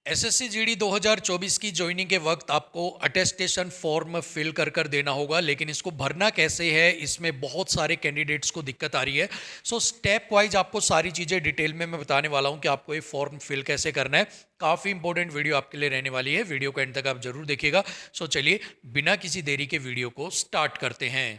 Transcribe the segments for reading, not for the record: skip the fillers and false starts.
SSC GD 2024 की joining के वक्त आपको अटेस्टेशन फॉर्म फिल कर देना होगा, लेकिन इसको भरना कैसे है, इसमें बहुत सारे कैंडिडेट्स को दिक्कत आ रही है। सो स्टेप वाइज आपको सारी चीज़ें डिटेल में मैं बताने वाला हूं कि आपको ये फॉर्म फिल कैसे करना है। काफ़ी इंपॉर्टेंट वीडियो आपके लिए रहने वाली है, वीडियो को एंड तक आप जरूर देखिएगा। सो चलिए बिना किसी देरी के वीडियो को स्टार्ट करते हैं।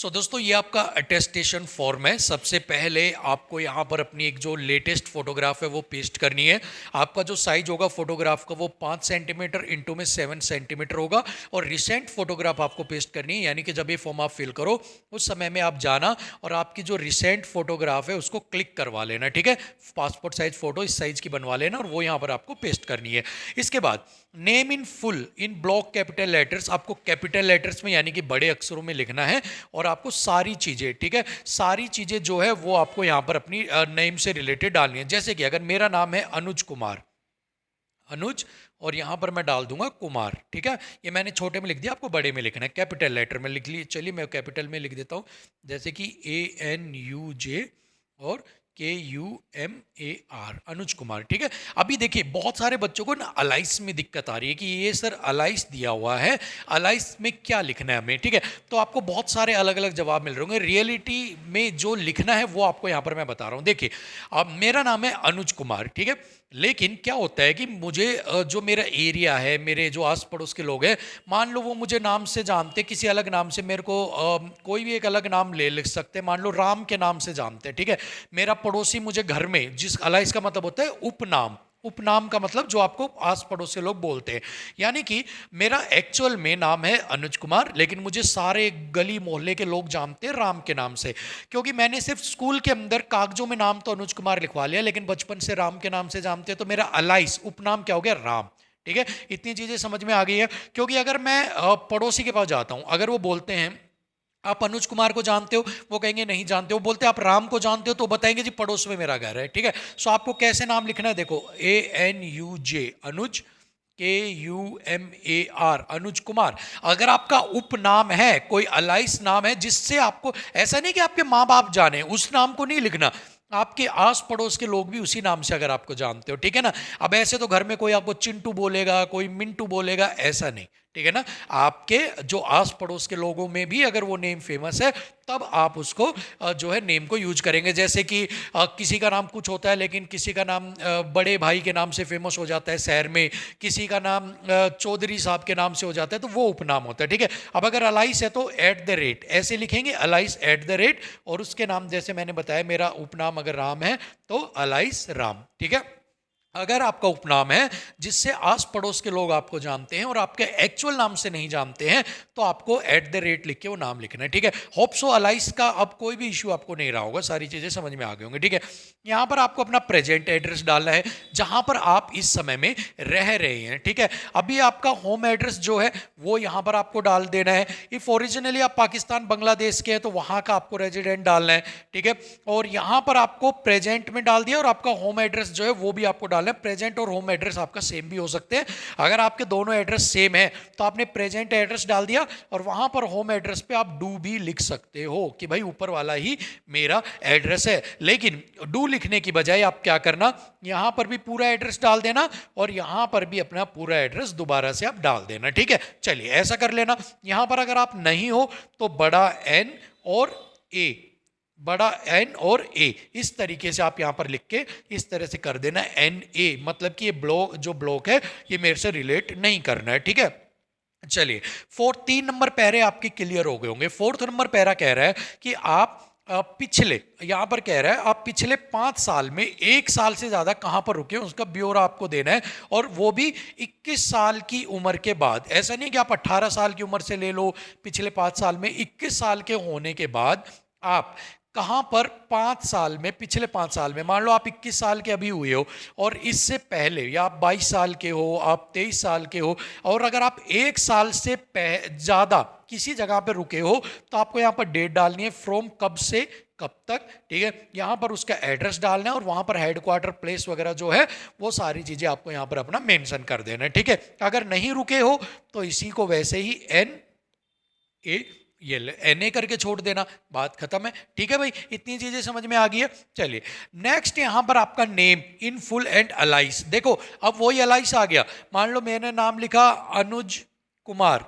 दोस्तों ये आपका अटेस्टेशन फॉर्म है। सबसे पहले आपको यहाँ पर अपनी एक जो लेटेस्ट फोटोग्राफ है वो पेस्ट करनी है। आपका जो साइज होगा फोटोग्राफ का वो 5 सेंटीमीटर इंटू में 7 सेंटीमीटर होगा और रिसेंट फोटोग्राफ आपको पेस्ट करनी है। यानी कि जब ये फॉर्म आप फिल करो उस समय में आप जाना और आपकी जो रिसेंट फोटोग्राफ है उसको क्लिक करवा लेना, ठीक है। पासपोर्ट साइज फोटो इस साइज की बनवा लेना और वो यहाँ पर आपको पेस्ट करनी है। इसके बाद name in full in block capital letters, आपको कैपिटल लेटर्स में यानी कि बड़े अक्षरों में लिखना है और आपको सारी चीज़ें, ठीक है, सारी चीज़ें जो है वो आपको यहाँ पर अपनी नेम से रिलेटेड डालनी है। जैसे कि अगर मेरा नाम है अनुज कुमार, अनुज, और यहाँ पर मैं डाल दूंगा कुमार, ठीक है। ये मैंने छोटे में लिख दिया, आपको बड़े में लिखना है, कैपिटल लेटर में लिख लिए। चलिए मैं कैपिटल में लिख देता हूँ, जैसे कि ANUJ और KUMAR, अनुज कुमार, ठीक है। अभी देखिए बहुत सारे बच्चों को ना अलाइस में दिक्कत आ रही है कि ये सर अलाइस दिया हुआ है, अलाइस में क्या लिखना है हमें, ठीक है। तो आपको बहुत सारे अलग अलग जवाब मिल रहे होंगे। रियलिटी में जो लिखना है वो आपको यहाँ पर मैं बता रहा हूँ। देखिए अब मेरा नाम है अनुज कुमार, ठीक है, लेकिन क्या होता है कि मुझे जो मेरा एरिया है, मेरे जो आस पड़ोस के लोग हैं, मान लो वो मुझे नाम से जानते, किसी अलग नाम से मेरे को कोई भी एक अलग नाम ले लिख सकते हैं, मान लो राम के नाम से जानते हैं, ठीक है। मेरा पड़ोसी मुझे घर में, जिस अलाइस का मतलब होता है उपनाम, उपनाम का मतलब जो आपको आस पड़ोस के लोग बोलते हैं। यानी कि मेरा एक्चुअल में नाम है अनुज कुमार, लेकिन मुझे सारे गली मोहल्ले के लोग जानते हैं राम के नाम से, क्योंकि मैंने सिर्फ स्कूल के अंदर कागजों में नाम तो अनुज कुमार लिखवा लिया, लेकिन बचपन से राम के नाम से जानते हैं, तो मेरा अलाइस उपनाम क्या हो गया, राम, ठीक है। इतनी चीजें समझ में आ गई है। क्योंकि अगर मैं पड़ोसी के पास जाता हूं, अगर वो बोलते हैं आप अनुज कुमार को जानते हो, वो कहेंगे नहीं जानते हो। बोलते आप राम को जानते हो, तो बताएंगे जी पड़ोस में मेरा घर है, ठीक है। सो आपको कैसे नाम लिखना है, देखो ANUJ अनुज, KUMAR अनुज कुमार। अगर आपका उपनाम है, कोई अलाइस नाम है जिससे आपको, ऐसा नहीं कि आपके माँ बाप जाने, उस नाम को नहीं लिखना, आपके आस पड़ोस के लोग भी उसी नाम से अगर आपको जानते हो, ठीक है ना। अब ऐसे तो घर में कोई आपको चिंटू बोलेगा, कोई मिंटू बोलेगा, ऐसा नहीं, ठीक है ना। आपके जो आस पड़ोस के लोगों में भी अगर वो नेम फेमस है तब आप उसको जो है नेम को यूज करेंगे। जैसे कि किसी का नाम कुछ होता है लेकिन किसी का नाम बड़े भाई के नाम से फेमस हो जाता है शहर में, किसी का नाम चौधरी साहब के नाम से हो जाता है, तो वो उपनाम होता है, ठीक है। अब अगर अलाइस है तो @ ऐसे लिखेंगे, अलाइस @ और उसके नाम, जैसे मैंने बताया मेरा उपनाम अगर राम है तो अलाइस राम, ठीक है। अगर आपका उपनाम है जिससे आस पड़ोस के लोग आपको जानते हैं और आपके एक्चुअल नाम से नहीं जानते हैं, तो आपको @ लिख के वो नाम लिखना है, ठीक है। होप सो अलाइस का अब कोई भी इश्यू आपको नहीं रहा होगा, सारी चीजें समझ में आ गई होंगी, ठीक है। यहाँ पर आपको अपना प्रेजेंट एड्रेस डालना है, जहां पर आप इस समय में रह रहे हैं, ठीक है। अभी आपका होम एड्रेस जो है वो यहाँ पर आपको डाल देना है। इफ ओरिजिनली आप पाकिस्तान बांग्लादेश के हैं तो वहां का आपको रेजिडेंट डालना है, ठीक है। और यहाँ पर आपको प्रेजेंट में डाल दिया और आपका होम एड्रेस जो है वो भी आपको डालना है। प्रेजेंट और होम एड्रेस आपका सेम भी हो सकते हैं। अगर आपके दोनों एड्रेस सेम है तो आपने प्रेजेंट एड्रेस डाल दिया और वहां पर होम एड्रेस पे आप डू भी लिख सकते हो कि भाई ऊपर वाला ही मेरा एड्रेस है। लेकिन डू लिखने की बजाय आप क्या करना, यहां पर भी पूरा एड्रेस डाल देना और यहां पर भी अपना पूरा एड्रेस दोबारा से आप डाल देना, ठीक है। चलिए ऐसा कर लेना। यहां पर अगर आप नहीं हो तो बड़ा N और A, बड़ा N और A, इस तरीके से आप यहां पर लिख के इस तरह से कर देना NA, मतलब कि ये ब्लॉक, जो ब्लॉक है ये मेरे से रिलेट नहीं करना है, ठीक है। चलिए 3 नंबर पैरे आपके क्लियर हो गए होंगे। 4th नंबर पैरा कह रहा है कि आप पिछले, यहां पर कह रहा है आप पिछले 5 साल में 1 साल से ज्यादा कहां पर रुके, उसका ब्यौरा आपको देना है और वो भी 21 साल की उम्र के बाद। ऐसा नहीं कि आप 18 साल की उम्र से ले लो, पिछले 5 साल में 21 साल के होने के बाद आप कहां पर 5 साल में, पिछले 5 साल में, मान लो आप 21 साल के अभी हुए हो और इससे पहले या आप 22 साल के हो, आप 23 साल के हो, और अगर आप 1 साल से ज्यादा किसी जगह पर रुके हो तो आपको यहां पर डेट डालनी है, फ्रॉम कब से कब तक, ठीक है। यहां पर उसका एड्रेस डालना है और वहां पर हेडक्वार्टर प्लेस वगैरह जो है वो सारी चीजें आपको यहां पर अपना मेंशन कर देना है, ठीक है। अगर नहीं रुके हो तो इसी को वैसे ही NA ये NA करके छोड़ देना, बात खत्म है। ठीक है भाई, इतनी चीजें समझ में आ गई है। चलिए नेक्स्ट, यहां पर आपका name in full and Alice. देखो अब वही अलाइस आ गया। मान लो मैंने नाम लिखा अनुज कुमार,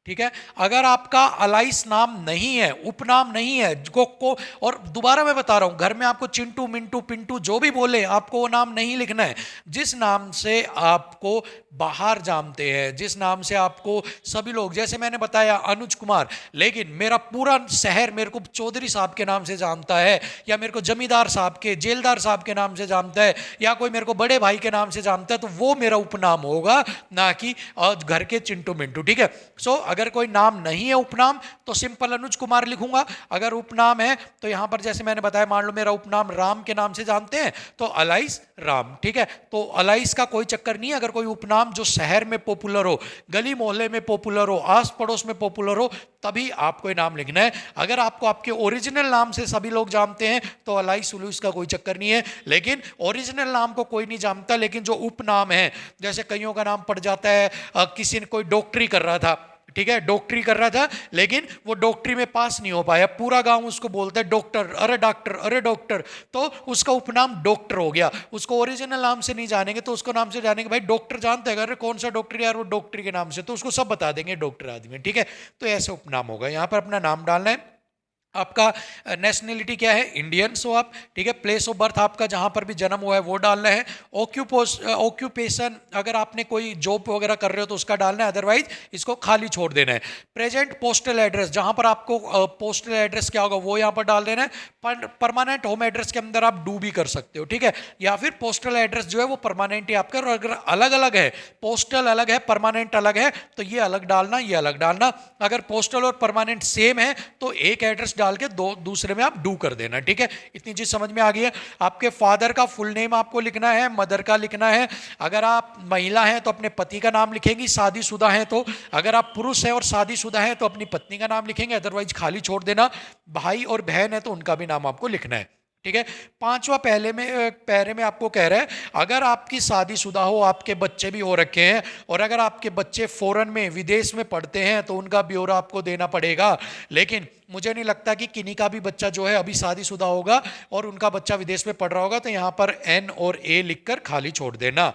ठीक है। अगर आपका अलाइस नाम नहीं है, उपनाम नहीं है को और दोबारा मैं बता रहा हूं, घर में आपको चिंटू मिंटू पिंटू जो भी बोले, आपको वो नाम नहीं लिखना है। जिस नाम से आपको बाहर जानते हैं, जिस नाम से आपको सभी लोग, जैसे मैंने बताया अनुज कुमार, लेकिन मेरा पूरा शहर मेरे को चौधरी साहब के नाम से जानता है, या मेरे को जमींदार साहब के, जेलदार साहब के नाम से जानता है, या कोई मेरे को बड़े भाई के नाम से जानता है, तो वो मेरा उपनाम होगा, ना कि घर के चिंटू मिंटू। ठीक है। सो अगर कोई नाम नहीं है उपनाम, तो सिंपल अनुज कुमार लिखूंगा। अगर उपनाम है तो यहां पर जैसे मैंने बताया, मान लो मेरा उपनाम राम के नाम से जानते हैं, तो अलाइस राम। ठीक है। तो अलाइस का कोई चक्कर नहीं है। अगर कोई उपनाम जो शहर में पॉपुलर हो, गली मोहल्ले में पॉपुलर हो, आस पड़ोस में पॉपुलर हो, तभी आपको ये नाम लिखना है। अगर आपको आपके ओरिजिनल नाम से सभी लोग जानते हैं, तो अलाइस उलूस का कोई चक्कर नहीं है। लेकिन ओरिजिनल नाम को कोई नहीं जानता, लेकिन जो उपनाम है, जैसे कईयों का नाम पड़ जाता है, किसी ने कोई डॉक्टरी कर रहा था, ठीक है, डॉक्टरी कर रहा था, लेकिन वो डॉक्टरी में पास नहीं हो पाया, पूरा गांव उसको बोलता है डॉक्टर, अरे डॉक्टर, अरे डॉक्टर, तो उसका उपनाम डॉक्टर हो गया। उसको ओरिजिनल नाम से नहीं जानेंगे, तो उसको नाम से जानेंगे, भाई डॉक्टर जानते हैं, अरे कौन सा डॉक्टर यार, वो डॉक्टरी के नाम से, तो उसको सब बता देंगे डॉक्टर आदमी। ठीक है। तो ऐसे उपनाम होगा। यहां पर अपना नाम डालना है। आपका नेशनलिटी क्या है, इंडियंस हो आप। ठीक है। प्लेस ऑफ बर्थ आपका जहां पर भी जन्म हुआ है वो डालना है। ऑक्यूपेशन, अगर आपने कोई जॉब वगैरह कर रहे हो तो उसका डालना है, अदरवाइज इसको खाली छोड़ देना है। प्रेजेंट पोस्टल एड्रेस, जहां पर आपको पोस्टल एड्रेस क्या होगा वो यहां पर डाल देना है। परमानेंट होम एड्रेस के अंदर आप डू भी कर सकते हो। ठीक है। या फिर पोस्टल एड्रेस जो है वो परमानेंट ही आपका, और अगर अलग अलग है, पोस्टल अलग है, परमानेंट अलग है, तो ये अलग डालना, ये अलग डालना। अगर पोस्टल और परमानेंट सेम है, तो एक एड्रेस डाल के दूसरे में आप डू कर देना। ठीक है। इतनी चीज समझ में आ गई है। आपके फादर का फुल नेम आपको लिखना है, मदर का लिखना है। अगर आप महिला हैं तो अपने पति का नाम लिखेंगी, शादीशुदा हैं तो। अगर आप पुरुष हैं और शादीशुदा हैं तो अपनी पत्नी का नाम लिखेंगे, अदरवाइज खाली छोड़ देना। भाई और बहन है तो उनका भी नाम आपको लिखना है। ठीक है। पांचवा पैरे में आपको कह रहा है, अगर आपकी शादीशुदा हो, आपके बच्चे भी हो रखे हैं, और अगर आपके बच्चे फॉरेन में, विदेश में पढ़ते हैं, तो उनका ब्यौरा आपको देना पड़ेगा। लेकिन मुझे नहीं लगता कि किन्हीं का भी बच्चा जो है अभी शादीशुदा होगा और उनका बच्चा विदेश में पढ़ रहा होगा, तो यहां पर N और A लिखकर खाली छोड़ देना।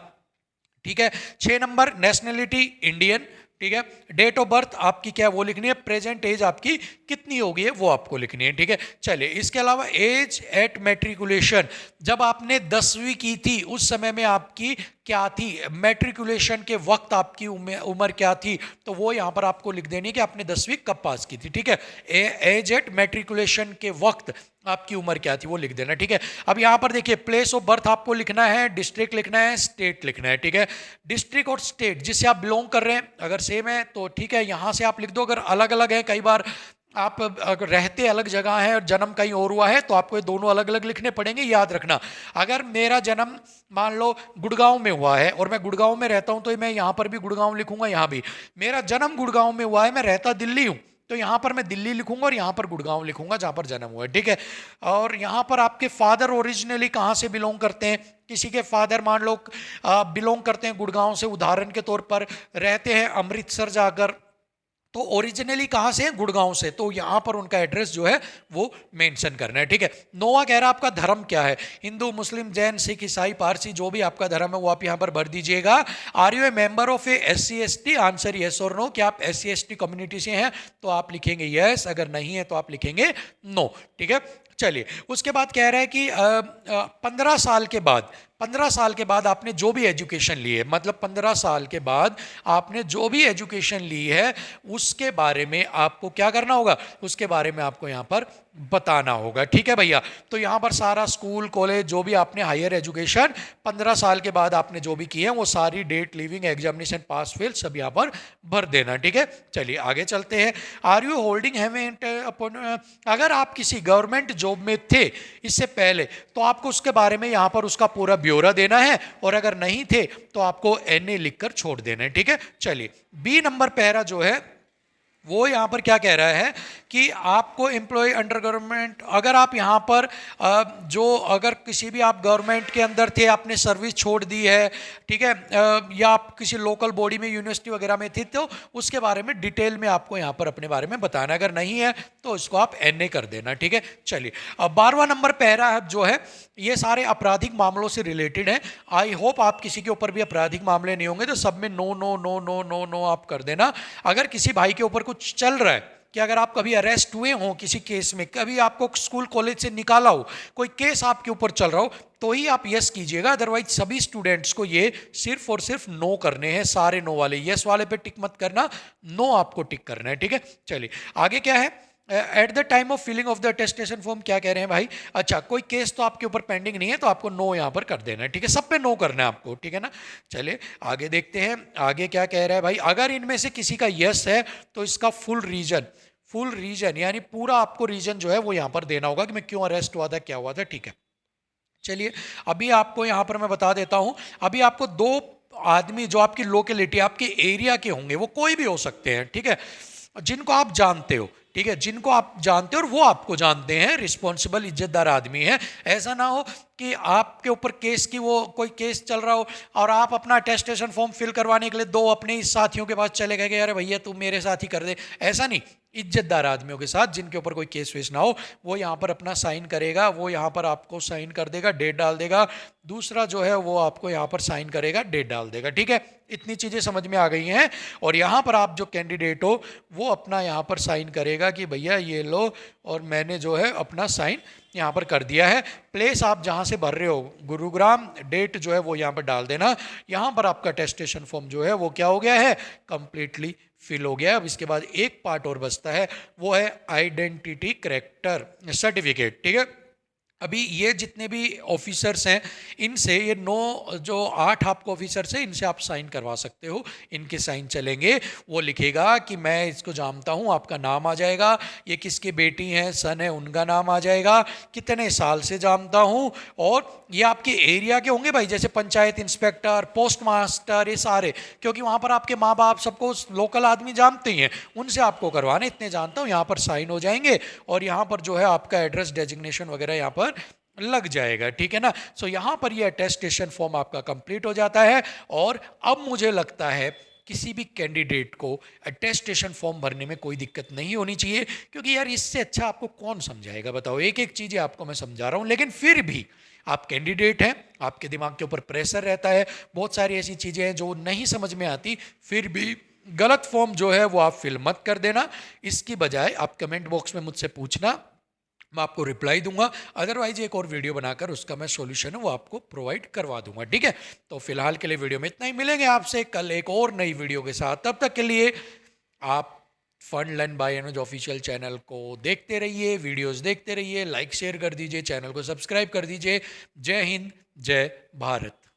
ठीक है। 6 नंबर, नेशनलिटी इंडियन। ठीक है। डेट ऑफ बर्थ आपकी क्या है वो लिखनी है। प्रेजेंट एज आपकी कितनी होगी है वो आपको लिखनी है। ठीक है। चलिए, इसके अलावा एज एट मैट्रिकुलेशन, जब आपने 10वीं की थी उस समय में आपकी क्या थी, मैट्रिकुलेशन के वक्त आपकी उम्र क्या थी, तो वो यहां पर आपको लिख देनी है कि आपने 10वीं कब पास की थी। ठीक है। एज एट मैट्रिकुलेशन के वक्त आपकी उम्र क्या थी वो लिख देना। ठीक है। अब यहां पर देखिए, प्लेस ऑफ बर्थ आपको लिखना है, डिस्ट्रिक्ट लिखना है, स्टेट लिखना है। ठीक है। डिस्ट्रिक्ट और स्टेट जिससे आप बिलोंग कर रहे हैं, अगर सेम है तो ठीक है, यहां से आप लिख दो। अगर अलग अलग है, कई बार आप अगर रहते अलग जगह है और जन्म कहीं और हुआ है, तो आपको ये दोनों अलग अलग लिखने पड़ेंगे, याद रखना। अगर मेरा जन्म मान लो गुड़गांव में हुआ है और मैं गुड़गांव में रहता हूं, तो मैं यहां पर भी गुड़गांव लिखूंगा। यहां भी मेरा जन्म गुड़गांव में हुआ है, मैं रहता दिल्ली हूं, तो यहां पर मैं दिल्ली लिखूंगा और यहां पर गुड़गांव लिखूंगा जहां पर जन्म हुआ है। ठीक है। और यहां पर आपके फादर ओरिजिनली कहां से बिलोंग करते हैं, किसी के फादर मान लो बिलोंग करते हैं गुड़गांव से, उदाहरण के तौर पर रहते हैं अमृतसर जाकर, तो ओरिजिनली कहां से है, गुड़गांव से, तो यहां पर उनका एड्रेस जो है वो मेंशन करना है। ठीक है। नोवा कह रहा है आपका धर्म क्या है, हिंदू, मुस्लिम, जैन, सिख, ईसाई, पारसी, जो भी आपका धर्म है वो आप यहां पर भर दीजिएगा। Are you a member of a SC/ST, answer yes और नो। क्या आप SC/ST कम्युनिटी से हैं, तो आप लिखेंगे यस, अगर नहीं है तो आप लिखेंगे नो। ठीक है। चलिए, उसके बाद कह रहा है कि 15 साल के बाद, 15 साल के बाद आपने जो भी एजुकेशन ली है, मतलब 15 साल के बाद आपने जो भी एजुकेशन ली है, उसके बारे में आपको क्या करना होगा, उसके बारे में आपको यहाँ पर बताना होगा। ठीक है भैया। तो यहाँ पर सारा स्कूल, कॉलेज, जो भी आपने हायर एजुकेशन 15 साल के बाद आपने जो भी की है, वो सारी date, living, examination, pass fail, सब यहाँ पर भर देना। ठीक है। चलिए आगे चलते हैं। आर यू होल्डिंग अगर आप किसी गवर्नमेंट जॉब में थे इससे पहले, तो आपको उसके बारे में यहाँ पर उसका पूरा ब्यौरा देना है, और अगर नहीं थे तो आपको NA लिखकर छोड़ देना है। ठीक है। चलिए, B नंबर पैरा जो है वो यहाँ पर क्या कह रहा है कि आपको एम्प्लॉय अंडर गवर्नमेंट, अगर आप यहाँ पर जो अगर किसी भी आप गवर्नमेंट के अंदर थे, आपने सर्विस छोड़ दी है, ठीक है, या आप किसी लोकल बॉडी में यूनिवर्सिटी वगैरह में थे, तो उसके बारे में डिटेल में आपको यहाँ पर अपने बारे में बताना। अगर नहीं है तो इसको आप NA कर देना, ठीक है। चलिए, अब 12वां नंबर पैरा जो है ये सारे आपराधिक मामलों से रिलेटेड है। आई होप आप किसी के ऊपर भी आपराधिक मामले नहीं होंगे, तो सब में no no no no no no आप कर देना। अगर किसी भाई के ऊपर कुछ चल रहा है कि अगर आप कभी अरेस्ट हुए हो किसी केस में, कभी आपको स्कूल कॉलेज से निकाला हो, कोई केस आपके ऊपर चल रहा हो, तो ही आप यस कीजिएगा। अदरवाइज सभी स्टूडेंट्स को ये सिर्फ और सिर्फ नो करने हैं, सारे नो वाले, यस वाले पे टिक मत करना, नो आपको टिक करना है, ठीक है। चलिए आगे क्या है, at the time of filling of the attestation form क्या कह रहे हैं भाई, अच्छा कोई केस तो आपके ऊपर पेंडिंग नहीं है तो आपको नो यहाँ पर कर देना है, ठीक है, सब पे नो करना है आपको, ठीक है ना। चलिए आगे देखते हैं, आगे क्या कह रहा है भाई, अगर इनमें से किसी का यस है तो इसका फुल रीजन यानी पूरा आपको रीजन जो है वो यहाँ पर देना होगा कि मैं क्यों अरेस्ट हुआ था, क्या हुआ था, ठीक है। चलिए अभी आपको यहाँ पर मैं बता देता हूँ, अभी आपको दो आदमी जो आपकी लोकेलिटी, आपके एरिया के होंगे, वो कोई भी हो सकते हैं, ठीक है, जिनको आप जानते हो, ठीक है, जिनको आप जानते हो और वो आपको जानते हैं, रिस्पॉन्सिबल इज्जतदार आदमी है। ऐसा ना हो कि आपके ऊपर केस की, वो कोई केस चल रहा हो और आप अपना अटेस्टेशन फॉर्म फिल करवाने के लिए दो अपने ही साथियों के पास चले गए कि अरे भैया तू मेरे साथ ही कर दे, ऐसा नहीं। इज्जतदार आदमियों के साथ जिनके ऊपर कोई केस वेस ना हो, वो यहाँ पर अपना साइन करेगा, वो यहाँ पर आपको साइन कर देगा, डेट डाल देगा, दूसरा जो है वो आपको यहाँ पर साइन करेगा, डेट डाल देगा, ठीक है। इतनी चीज़ें समझ में आ गई हैं। और यहाँ पर आप जो कैंडिडेट हो वो अपना यहाँ पर साइन करेगा कि भैया ये लो, और मैंने जो है अपना साइन यहाँ पर कर दिया है। प्लेस आप जहाँ से भर रहे हो गुरुग्राम, डेट जो है वो यहाँ पर डाल देना। यहाँ पर आपका अटेस्टेशन फॉर्म जो है वो क्या हो गया है, कंप्लीटली फिल हो गया। अब इसके बाद एक पार्ट और बचता है, वो है आइडेंटिटी करेक्टर सर्टिफिकेट, ठीक है। अभी ये जितने भी ऑफिसर्स हैं इनसे, ये 9 जो 8 आपको ऑफिसर्स हैं इनसे आप साइन करवा सकते हो, इनके साइन चलेंगे। वो लिखेगा कि मैं इसको जानता हूँ, आपका नाम आ जाएगा, ये किसकी बेटी हैं, सन है, उनका नाम आ जाएगा, कितने साल से जानता हूँ, और ये आपके एरिया के होंगे भाई, जैसे पंचायत इंस्पेक्टर, पोस्ट मास्टर, ये सारे, क्योंकि वहाँ पर आपके माँ बाप सबको लोकल आदमी जानते ही हैं, उनसे आपको करवाने, इतने जानता हूँ, यहाँ पर साइन हो जाएंगे और यहाँ पर जो है आपका एड्रेस डेजिग्नेशन वगैरह यहाँ पर लग जाएगा, ठीक है ना। सो यहाँ पर ये अटेस्टेशन फॉर्म आपका कंप्लीट हो जाता है। और अब मुझे लगता है किसी भी कैंडिडेट को अटेस्टेशन फॉर्म भरने में कोई दिक्कत नहीं होनी चाहिए, क्योंकि यार इससे अच्छा आपको कौन समझाएगा बताओ, एक एक चीज़ें आपको मैं समझा रहा हूँ, लेकिन फिर भी आप कैंडिडेट हैं, आपके दिमाग के ऊपर प्रेशर रहता है, बहुत सारी ऐसी चीज़ें हैं जो नहीं समझ में आती, फिर भी गलत फॉर्म जो है वो आप फिल मत कर देना। इसकी बजाय आप कमेंट बॉक्स में मुझसे पूछना, मैं आपको रिप्लाई दूंगा, अदरवाइज एक और वीडियो बनाकर उसका मैं सॉल्यूशन है वो आपको प्रोवाइड करवा दूंगा, ठीक है। तो फिलहाल के लिए वीडियो में इतना ही, मिलेंगे आपसे कल एक और नई वीडियो के साथ। तब तक के लिए आप fun learn by Anuj official channel को देखते रहिए, वीडियोस देखते रहिए, लाइक शेयर कर दीजिए, चैनल को सब्सक्राइब कर दीजिए। जय हिंद, जय भारत।